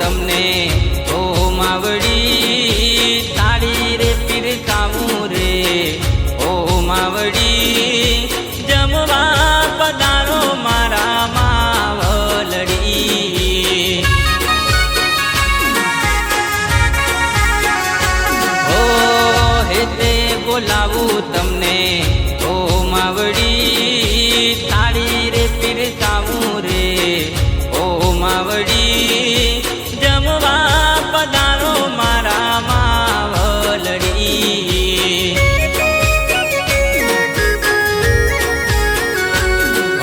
તમને ઓ માવડી તાળી રે પીરસાવું રે ઓ માવડી જમવા પધારો મારા માવલડી ઓ હેતે બોલાવું તમને ઓ માવડી તાળી રે પીરસાવું રે ઓ માવડી જમવા પધારો મારા માવલડી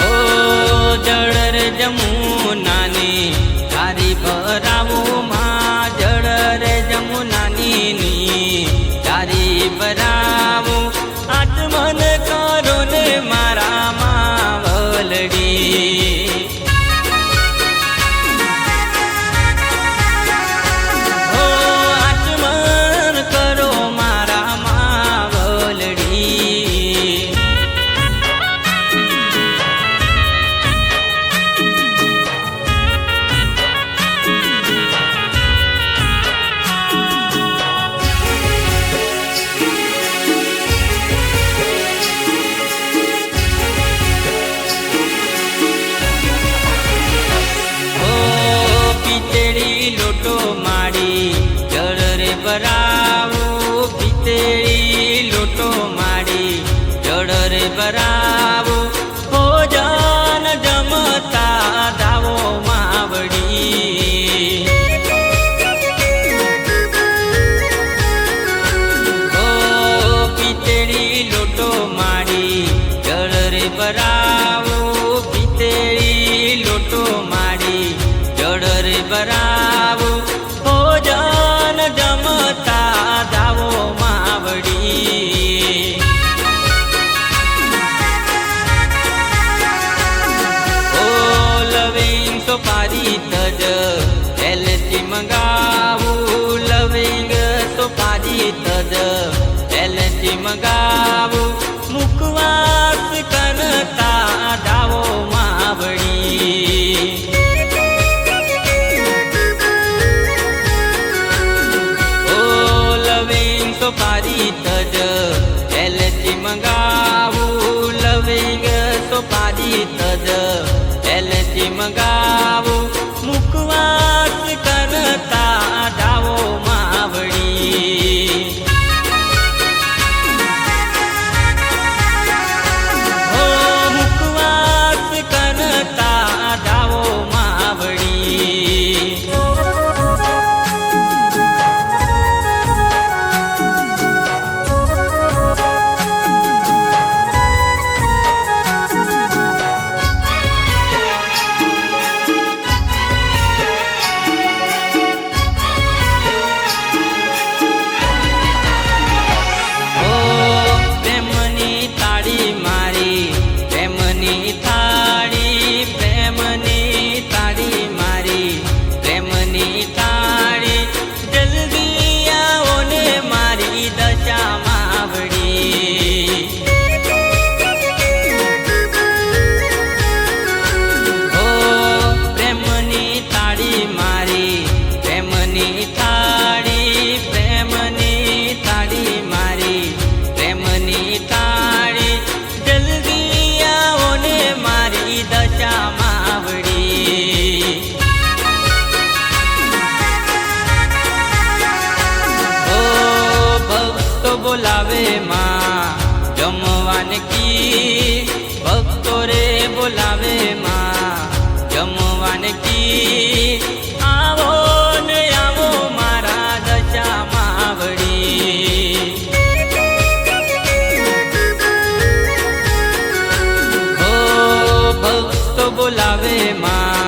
ઓ જળર જમુનાની તારી ભરાવો માં જળર જમુનાની તારી ભરાવો આત્મન કરો ને મારા માવલડી લોટો માડી જળ રે ભરાવું પિતળી લોટો માડી જળ રે ભરાવું ભોજન જમતા દાવો માવડી ઓ પિતળી લોટો માડી જળ રે ભરાવું પિતળી લોટો માડી જળ રે ભરાવું ભોજન જમતા દાવો માવડી ઓ લવિંગ સોપારી તજ એલચી મંગાવું લવિંગ સોપારી તજ એલચી મંગાવું મુખવાસ કનતા દાવો માવડી સોપારી તજ એલચી મંગાવું લવિંગ સોપારી તજ એલચી મંગાવું મુખવાસ કરતા દાવો માવડી ઓ મુખવાસ કરતા દાવો માવડી બોલાવે માં જમવાન કી ભક્તો રે બોલાવે માં જમવાન કી આવો ને આવો મારા દશા માવડી હો ભક્તો બોલાવે માં